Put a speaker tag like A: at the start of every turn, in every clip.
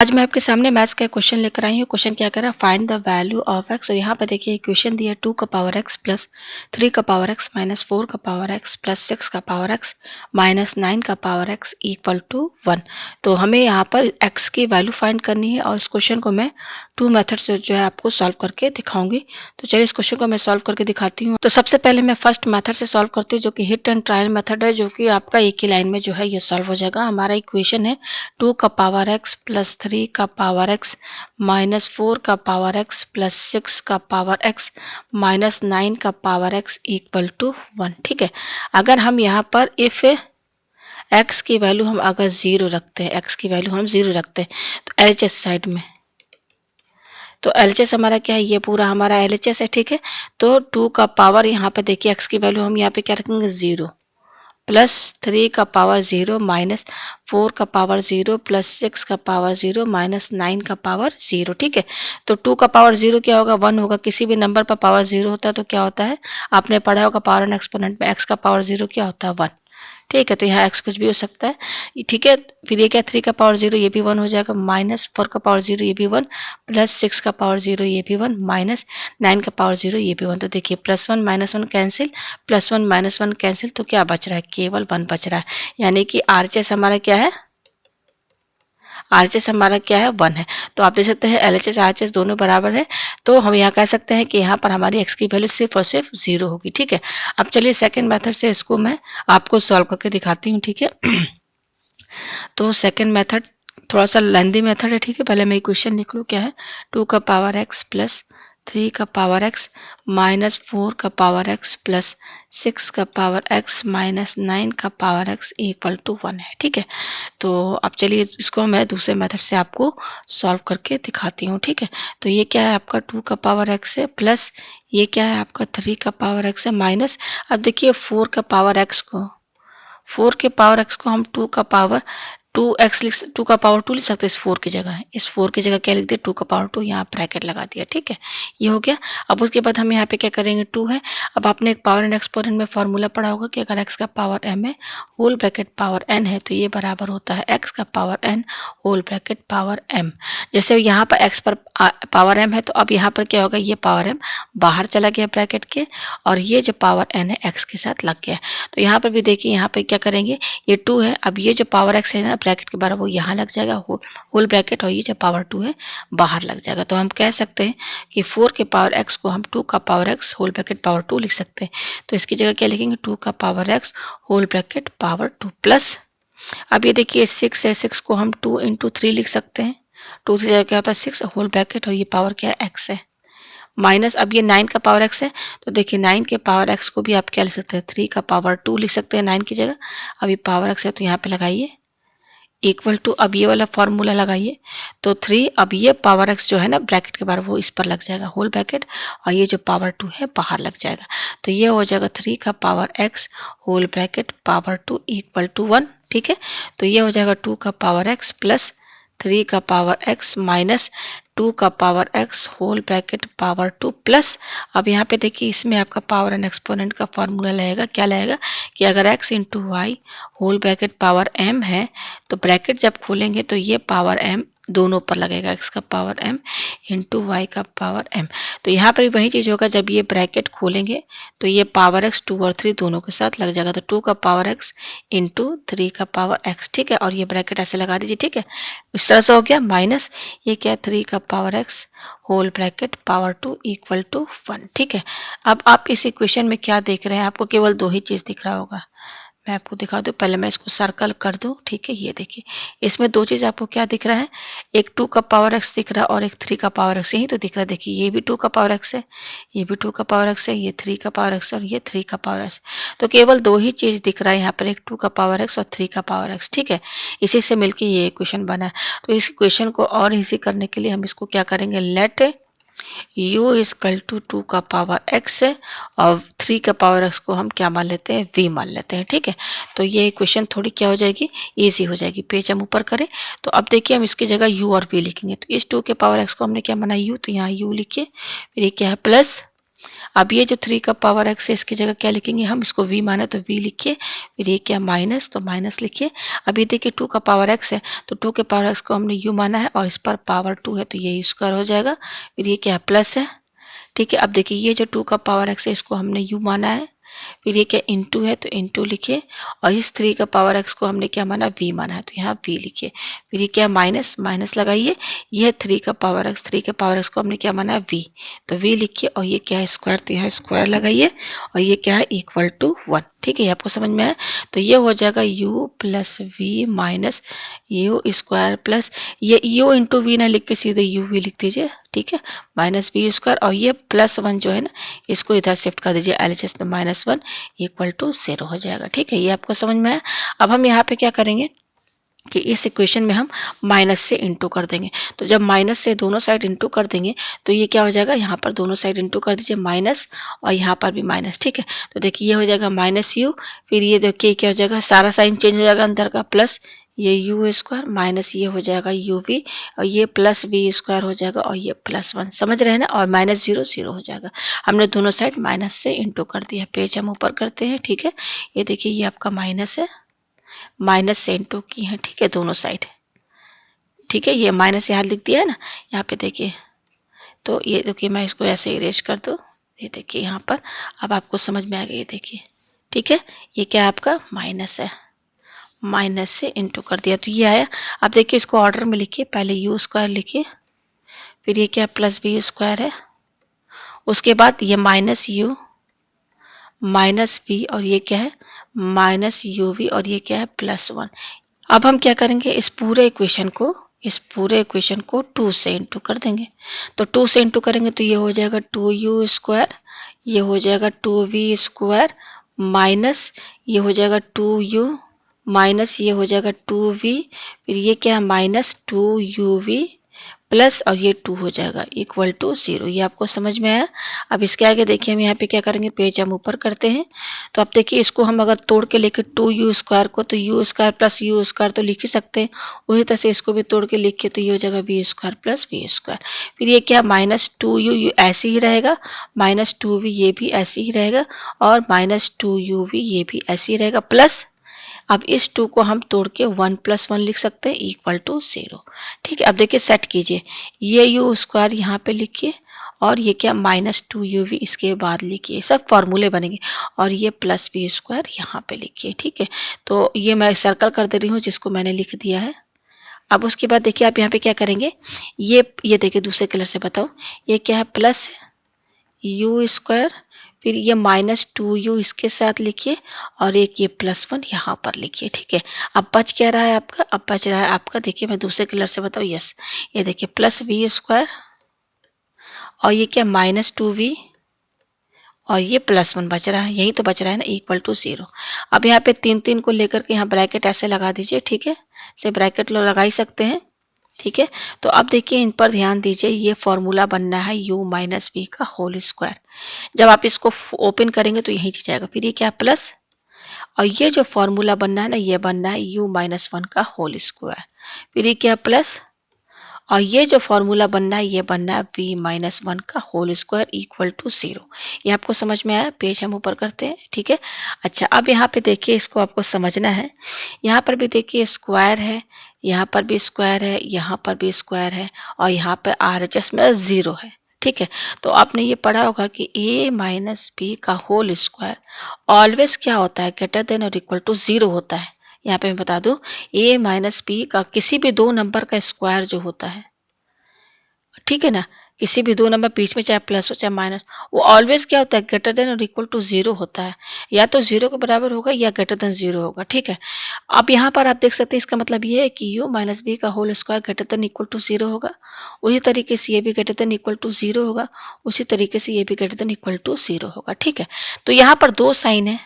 A: आज मैं आपके सामने मैथ्स का क्वेश्चन लेकर आई हूँ। क्वेश्चन क्या कह रहा है, find the value of x. और यहाँ पर देखिए इक्वेशन दिया है 2 का पावर एक्स प्लस 3 का पावर एक्स माइनस 4 का पावर एक्स प्लस 6 का पावर एक्स माइनस 9 का पावर एक्स इक्वल टू 1। तो हमें यहाँ पर एक्स की वैल्यू फाइंड करनी है और इस क्वेश्चन को मैं 2 मेथड से जो है आपको सॉल्व करके दिखाऊंगी। तो चलिए इस क्वेश्चन को मैं सॉल्व करके दिखाती हूँ। तो सबसे पहले मैं फर्स्ट मेथड से सॉल्व करती हूँ जो कि हिट एंड ट्रायल मेथड है, जो कि आपका एक ही लाइन में जो है ये सॉल्व हो जाएगा। हमारा इक्वेशन है 2 का पावर एक्स प्लस 3 का पावर एक्स माइनस 4 का पावर एक्स प्लस 6 का पावर एक्स माइनस 9 का पावर एक्स इक्वल टू 1। ठीक है, अगर हम यहाँ पर इफ एक्स की वैल्यू हम अगर जीरो रखते हैं, एक्स की वैल्यू हम जीरो रखते हैं तो एलएचएस साइड में, तो एलएचएस हमारा क्या है, ये पूरा हमारा एलएचएस है। ठीक है, तो 2 का पावर यहाँ पे देखिए एक्स की वैल्यू हम यहाँ पे क्या रखेंगे, जीरो प्लस 3 का पावर जीरो माइनस 4 का पावर जीरो प्लस 6 का पावर जीरो माइनस 9 का पावर जीरो। ठीक है, तो 2 का पावर जीरो क्या होगा, 1 होगा। किसी भी नंबर पर पावर जीरो होता है तो क्या होता है, आपने पढ़ा होगा पावर एंड एक्सपोनेंट में, एक्स का पावर जीरो क्या होता है, 1। ठीक है, तो यहाँ एक्स कुछ भी हो सकता है। ठीक है, फिर ये क्या, 3 का पावर जीरो ये भी 1 हो जाएगा, माइनस 4 का पावर जीरो ये भी 1, प्लस 6 का पावर जीरो ये भी 1, माइनस 9 का पावर जीरो ये भी 1। तो देखिए plus 1 minus 1 cancel, plus 1 minus 1 cancel, तो क्या बच रहा है, केवल 1 बच रहा है। यानी कि आरएचएस हमारा क्या है, आरएचएस हमारा क्या है, 1 है। तो आप देख सकते हैं एलएचएस आरएचएस दोनों बराबर है। तो हम यहाँ कह सकते हैं कि यहाँ पर हमारी एक्स की वैल्यू सिर्फ और सिर्फ जीरो होगी। ठीक है, अब चलिए सेकंड मेथड से इसको मैं आपको सॉल्व करके दिखाती हूँ। ठीक है, तो सेकंड मेथड थोड़ा सा लेंदी मेथड है। ठीक है, पहले मैं इक्वेशन लिख लूँ, क्या है, 2 का पावर एक्स प्लस 3 का पावर एक्स माइनस 4 का पावर एक्स प्लस 6 का पावर एक्स माइनस 9 का पावर एक्स इक्वल टू 1 है। ठीक है, तो अब चलिए इसको मैं दूसरे मेथड से आपको सॉल्व करके दिखाती हूँ। ठीक है, तो ये क्या है आपका 2 का पावर एक्स है प्लस ये क्या है आपका 3 का पावर एक्स है माइनस, अब देखिए 4 का पावर एक्स को, 4 के पावर एक्स को हम 2 का पावर 2x लिख, 2 का पावर 2 लिख सकते हैं। इस 4 की जगह, इस 4 की जगह क्या लिख दिया, 2 का पावर 2, यहाँ ब्रैकेट लगा दिया। ठीक है, ये हो गया। अब उसके बाद हम यहाँ पे क्या करेंगे, 2 है। अब आपने एक पावर एंड एक्सपोनेंट में फॉर्मूला पढ़ा होगा कि अगर x का पावर m है होल ब्रैकेट पावर n है तो ये बराबर होता है x का power n whole bracket power m। जैसे यहाँ पर x पर पावर m है तो अब यहाँ पर क्या होगा, ये पावर m बाहर चला गया ब्रैकेट के और ये जो पावर n है x के साथ लग गया। तो यहाँ पर भी देखिए, यहाँ पे क्या करेंगे, ये 2 है, अब ये जो पावर x है ना ब्रैकेट के बाहर वो यहाँ लग जाएगा होल ब्रैकेट, और ये जो पावर 2 है बाहर लग जाएगा। तो हम कह सकते हैं कि 4 के पावर x को हम 2 का power x whole bracket power 2 लिख सकते हैं। तो इसकी जगह क्या लिखेंगे, 2 का power x whole bracket power 2 plus, अब ये देखिए 6 है, 6 को हम 2 इंटू 3 लिख सकते हैं। 2 की जगह क्या होता है 6 होल ब्रैकेट और ये पावर क्या है x है माइनस, अब ये 9 का पावर x है तो देखिए 9 के पावर x को भी आप क्या लिख सकते हैं, 3 का पावर 2 लिख सकते हैं 9 की जगह। अब ये पावर x है तो यहाँ पे लगाइए इक्वल टू, अब ये वाला फॉर्मूला लगाइए तो 3, अब ये पावर x जो है ना ब्रैकेट के बाहर वो इस पर लग जाएगा होल ब्रैकेट, और ये जो पावर 2 है बाहर लग जाएगा। तो ये हो जाएगा 3 का power x whole bracket power 2 equal to 1। ठीक है, तो ये हो जाएगा 2 का पावर x प्लस 3 का पावर x माइनस 2 का power x whole bracket power 2 plus, अब यहाँ पे देखिए इसमें आपका पावर एंड एक्सपोनेंट का फॉर्मूला लगेगा, क्या लगेगा कि अगर x into y whole bracket power m है तो ब्रैकेट जब खोलेंगे तो ये पावर m दोनों पर लगेगा, x का पावर m इंटू वाई का पावर m। तो यहाँ पर भी वही चीज़ होगा, जब ये ब्रैकेट खोलेंगे तो ये पावर x 2 और 3 दोनों के साथ लग जाएगा, तो 2 का पावर x इंटू 3 का पावर x। ठीक है, और ये ब्रैकेट ऐसे लगा दीजिए। ठीक है, इस तरह से हो गया, माइनस ये क्या है 3 का power x whole bracket power 2 equal to 1। ठीक है, अब आप इस इक्वेशन में क्या देख रहे हैं, आपको केवल दो ही चीज़ दिख रहा होगा। मैं आपको दिखा दूं, पहले मैं इसको सर्कल कर दूं। ठीक है, ये देखिए इसमें दो चीज़ आपको क्या दिख रहा है, एक 2 का पावर x दिख रहा है और एक 3 का पावर x, यही तो दिख रहा है। देखिए ये भी 2 का पावर x है, ये भी 2 का पावर x है, ये 3 का पावर x है और ये 3 का पावर x। तो केवल दो ही चीज़ दिख रहा है यहाँ पर, एक 2 का पावर x और 3 का पावर x। ठीक है, इसी से मिलकर ये इक्वेशन बना है। तो इस इक्वेशन को और इजी करने के लिए हम इसको क्या करेंगे, लेट u इजकल टू 2 का पावर x है और 3 का पावर x को हम क्या मान लेते हैं, v मान लेते हैं। ठीक है, तो ये इक्वेशन थोड़ी क्या हो जाएगी, इजी हो जाएगी। पेज हम ऊपर करें तो अब देखिए हम इसकी जगह u और v लिखेंगे। तो इस 2 के पावर x को हमने क्या माना u, तो यहाँ u लिखिए, फिर ये क्या है प्लस अब ये जो 3 का पावर x है इसकी जगह क्या लिखेंगे हम, इसको v माना तो v लिखिए, फिर ये क्या माइनस, तो माइनस लिखिए। अब ये देखिए 2 का पावर x है तो 2 के पावर x को हमने u माना है और इस पर पावर 2 है तो ये स्क्वायर हो जाएगा, फिर ये क्या प्लस है, ठीक है। अब देखिए ये जो 2 का पावर x है इसको हमने u माना है, फिर ये क्या इनटू है तो इनटू लिखिए, और इस 3 का पावर x को हमने क्या माना, v माना है तो यहाँ v लिखिए, फिर ये क्या माइनस, माइनस लगाइए, यह 3 का पावर x, 3 के पावर x को हमने क्या माना v, तो v लिखिए, और ये क्या है स्क्वायर, तो यहाँ स्क्वायर लगाइए, और ये क्या है इक्वल टू 1, ठीक है। ये आपको समझ में आया, तो ये हो जाएगा u plus v minus u square plus ये u इंटू वी ना लिख के सीधे यू वी लिख दीजिए, ठीक है, माइनस वी स्क्वायर, और ये प्लस 1 जो है ना इसको इधर शिफ्ट कर दीजिए एलएचएस में, -1 इक्वल टू 0 हो जाएगा, ठीक है। ये आपको समझ में आया। अब हम यहाँ पे क्या करेंगे कि इस इक्वेशन में हम माइनस से इंटू कर देंगे, तो जब माइनस से दोनों साइड इंटू कर देंगे तो ये क्या हो जाएगा, यहाँ पर दोनों साइड इंटू कर दीजिए माइनस, और यहाँ पर भी माइनस, ठीक है। तो देखिए ये हो जाएगा माइनस यू, फिर ये देखिए क्या हो जाएगा, सारा साइन चेंज हो जाएगा अंदर का, प्लस ये यू स्क्वायर माइनस ये हो जाएगा यू वी, और ये प्लस वी स्क्वायर हो जाएगा, और ये +1, समझ रहे हैं ना, और -0 0 हो जाएगा। हमने दोनों साइड माइनस से इंटू कर दिया, पेज हम ऊपर करते हैं, ठीक है। ये देखिए ये आपका माइनस है, माइनस से इंटू की है, ठीक है, दोनों साइड, ठीक है। ये माइनस यहाँ लिख दिया है ना, यहाँ पे देखिए, तो ये देखिए मैं इसको ऐसे इरेज कर दूँ, ये देखिए यहाँ पर, अब आपको समझ में आ गया, ये देखिए, ठीक है। ये क्या है आपका माइनस है, माइनस से इंटू कर दिया तो ये आया। अब देखिए इसको ऑर्डर में लिखिए, पहले यू स्क्वायर लिखिए, फिर ये क्या प्लस बी स्क्वायर है, उसके बाद ये माइनस यू माइनस बी, और ये क्या है माइनस यू वी, और ये क्या है +1। अब हम क्या करेंगे, इस पूरे इक्वेशन को 2 से इंटू कर देंगे, तो 2 से इंटू करेंगे तो ये हो जाएगा 2u स्क्वायर, ये हो जाएगा 2v स्क्वायर माइनस ये हो जाएगा 2u माइनस ये हो जाएगा 2v, फिर ये क्या है -2uv प्लस, और ये 2 हो जाएगा इक्वल टू 0। ये आपको समझ में आया। अब इसके आगे देखिए हम यहाँ पे क्या करेंगे, पेज हम ऊपर करते हैं, तो अब देखिए इसको हम अगर तोड़ के लिखे 2u स्क्वायर को, तो u square plus you square तो लिख ही सकते हैं, उसी तरह से इसको भी तोड़ के लिखे तो ये हो जाएगा v square plus v square, फिर ये क्या -2u ऐसे ही रहेगा, -2v ये भी ऐसे ही रहेगा, और -2uv ये भी ऐसे ही रहेगा, प्लस अब इस 2 को हम तोड़ के 1 + 1 लिख सकते हैं इक्वल टू 0, ठीक है। अब देखिए सेट कीजिए, ये यू स्क्वायर यहाँ पे लिखिए, और ये क्या -2uv इसके बाद लिखिए, सब फॉर्मूले बनेंगे, और ये प्लस वी स्क्वायर यहाँ पे लिखिए, ठीक है। तो ये मैं सर्कल कर दे रही हूँ जिसको मैंने लिख दिया है। अब उसके बाद देखिए आप यहाँ पे क्या करेंगे, ये देखिए दूसरे कलर से बताओ, ये क्या है प्लस यू स्क्वायर, फिर ये -2u इसके साथ लिखिए, और एक ये +1 यहाँ पर लिखिए, ठीक है। अब बच क्या रहा है आपका, अब बच रहा है आपका, देखिए मैं दूसरे कलर से बताऊँ, यस, ये देखिए प्लस वी स्क्वायर, और ये क्या -2v, और ये +1 बच रहा है, यही तो बच रहा है ना इक्वल टू 0। अब यहाँ पे 3 को लेकर के यहाँ ब्रैकेट ऐसे लगा दीजिए, ठीक है, से ब्रैकेट लोग लगा ही सकते हैं, ठीक है। तो अब देखिए इन पर ध्यान दीजिए, ये फॉर्मूला बनना है u माइनस वी का होल स्क्वायर, जब आप इसको ओपन करेंगे तो यही चीज आएगा, फिर ये क्या प्लस, और ये जो फॉर्मूला बनना है ना ये बनना है u-1 का होल स्क्वायर, फिर ये क्या प्लस, और ये जो फॉर्मूला बनना है ये बनना है v-1 का होल स्क्वायर इक्वल टू 0। ये आपको समझ में आया, पेज हम ऊपर करते हैं, ठीक है। अच्छा अब यहाँ पे देखिए इसको आपको समझना है, यहाँ पर भी देखिए स्क्वायर है, यहाँ पर भी स्क्वायर है, यहाँ पर भी स्क्वायर है, और यहाँ पे RHS में 0 है, ठीक है। तो आपने ये पढ़ा होगा कि a माइनस बी का होल स्क्वायर ऑलवेज क्या होता है, ग्रेटर देन और इक्वल टू 0 होता है। यहाँ पे मैं बता दूं, a माइनस बी का किसी भी दो नंबर का स्क्वायर जो होता है, ठीक है ना, किसी भी दो नंबर बीच में चाहे प्लस हो चाहे माइनस, वो ऑलवेज क्या होता है ग्रेटर देन और इक्वल टू 0 होता है, या तो 0 के बराबर होगा या ग्रेटर देन 0 होगा, ठीक है। अब यहाँ पर आप देख सकते हैं इसका मतलब ये है कि u माइनस बी का whole square greater than equal to 0 होगा, उसी तरीके से ये भी ग्रेटर देन इक्वल टू 0 होगा, उसी तरीके से ये भी ग्रेटर देन इक्वल टू 0 होगा, ठीक है। तो यहाँ पर दो साइन है,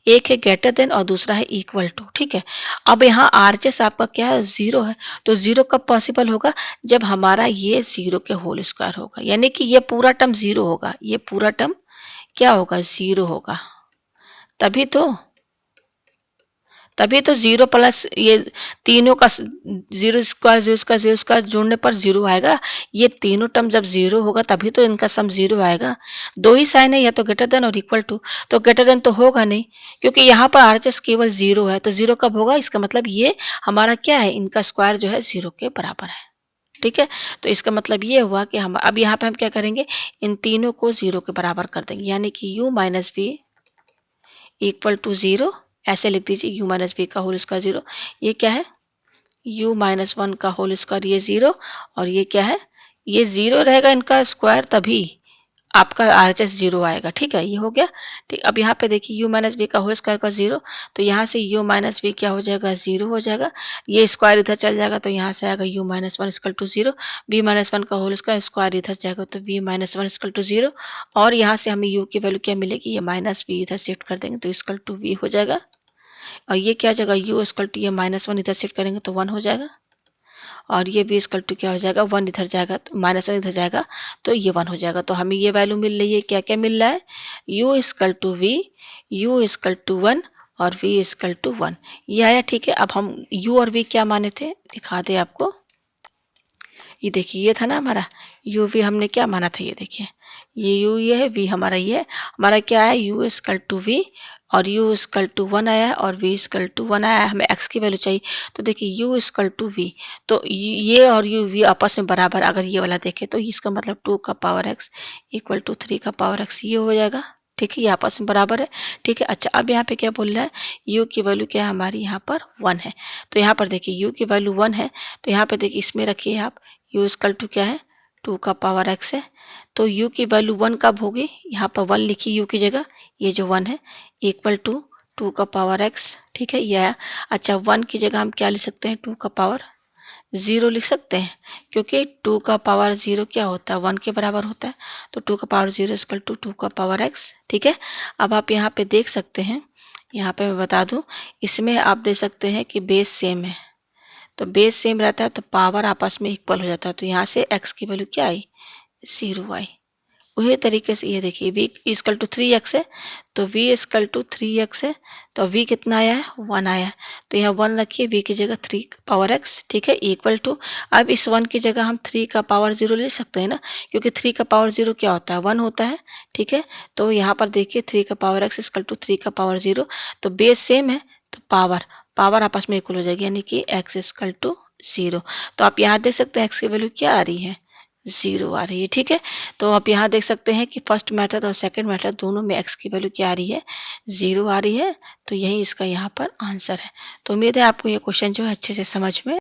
A: एक है ग्रेटर देन और दूसरा है इक्वल टू, ठीक है। अब यहाँ RHS आपका क्या है 0 है, तो 0 कब पॉसिबल होगा, जब हमारा ये 0 के होल स्क्वायर होगा, यानी कि ये पूरा टर्म 0 होगा, ये पूरा टर्म क्या होगा 0 होगा, तभी तो तभी तो जीरो प्लस ये तीनों का zero square zero square zero square जोड़ने पर जीरो आएगा। ये तीनों टर्म जब जीरो होगा तभी तो इनका सम जीरो आएगा। दो ही साइन है, या तो ग्रेटर देन और इक्वल टू, तो ग्रेटर देन तो होगा नहीं क्योंकि यहाँ पर आरएचएस केवल जीरो है। तो जीरो कब होगा, इसका मतलब ये हमारा क्या है, इनका स्क्वायर जो है जीरो के बराबर है। ठीक है, तो इसका मतलब ये हुआ कि हम अब यहाँ पे हम क्या करेंगे, इन तीनों को जीरो के बराबर कर देंगे, यानी कि u minus v equal to zero. ऐसे लिख दीजिए u माइनस वी का होल स्क्वायर जीरो। ये क्या है, u माइनस वन का होल स्क्वायर, ये जीरो, और ये क्या है, ये जीरो रहेगा इनका स्क्वायर, तभी आपका आरएचएस जीरो आएगा। ठीक है, ये हो गया। ठीक, अब यहाँ पे देखिए u माइनस वी का होल स्क्वायर का जीरो, तो यहाँ से u माइनस वी क्या हो जाएगा, जीरो हो जाएगा। ये स्क्वायर इधर चल जाएगा तो यहाँ से आएगा u minus one equal to zero. V minus one का होल स्क्वायर, स्क्वायर इधर जाएगा तो v minus one equal to zero. और यहाँ से हमें u की वैल्यू क्या मिलेगी, ये माइनस वी इधर शिफ्ट कर देंगे तो इक्वल टू v हो जाएगा। और ये क्या हो जाएगा, u इक्वल टू ये माइनस वन इधर शिफ्ट करेंगे तो वन हो जाएगा। और ये v इक्वल टू क्या हो जाएगा, वन इधर जाएगा तो माइनस वन इधर जाएगा तो ये वन हो जाएगा। तो हमें ये वैल्यू मिल रही है, क्या क्या मिल रहा है, u equal to v, u equal to one और v इक्वल टू वन, ये आया। ठीक है, अब हम u और v क्या माने थे, दिखा दे आपको। ये देखिए, ये था ना हमारा u v, हमने क्या माना था, ये देखिए ये u ये है, v हमारा ये है, हमारा क्या है, u इक्वल टू v और u इक्वल टू वन आया है और v इक्वल टू वन आया है। हमें x की वैल्यू चाहिए, तो देखिए u इक्वल टू v, तो ये और u v आपस में बराबर, अगर ये वाला देखें तो इसका मतलब टू का power x equal to three का पावर x, ये हो जाएगा। ठीक है, ये आपस में बराबर है। ठीक है, अच्छा अब यहाँ पे क्या बोल रहा है, u की वैल्यू क्या है हमारी, यहाँ पर वन है। तो यहाँ पर देखिए u की वैल्यू वन है, तो यहाँ पे देखिए इसमें रखिए आप, u इक्वल टू क्या है, टू का पावर x है। तो u की वैल्यू वन कब होगी, यहाँ पर वन लिखिए u की जगह, ये जो वन है इक्वल टू टू का पावर x। ठीक है, ये आया। अच्छा, वन की जगह हम क्या लिख सकते हैं, टू का पावर ज़ीरो लिख सकते हैं, क्योंकि टू का पावर ज़ीरो क्या होता है, वन के बराबर होता है। तो टू का power zero equal to two का पावर x। ठीक है, अब आप यहाँ पे देख सकते हैं, यहाँ पे मैं बता दूँ, इसमें आप देख सकते हैं कि बेस सेम है, तो बेस सेम रहता है तो पावर आपस में इक्वल हो जाता है। तो यहाँ से x की वैल्यू क्या आई, ज़ीरो आई। उसी तरीके से ये देखिए v equal to three x है, तो v equal to three x है, तो v कितना आया है, वन आया है। तो यहाँ वन रखिए, v की जगह थ्री पावर x। ठीक है, इक्वल टू, अब इस वन की जगह हम थ्री का पावर जीरो ले सकते हैं ना, क्योंकि थ्री का पावर जीरो क्या होता है, वन होता है। ठीक है, तो यहाँ पर देखिए थ्री का power x equal to three का पावर जीरो, तो बेस सेम है तो पावर पावर आपस में इक्वल हो जाएगी, यानी कि x इक्वल टू जीरो। तो आप यहाँ देख सकते हैं x की वैल्यू क्या आ रही है, ज़ीरो आ रही है। ठीक है, तो आप यहाँ देख सकते हैं कि फर्स्ट मेथड और सेकंड मेथड दोनों में x की वैल्यू क्या आ रही है, ज़ीरो आ रही है। तो यही इसका यहाँ पर आंसर है। तो उम्मीद है आपको ये क्वेश्चन जो है अच्छे से समझ में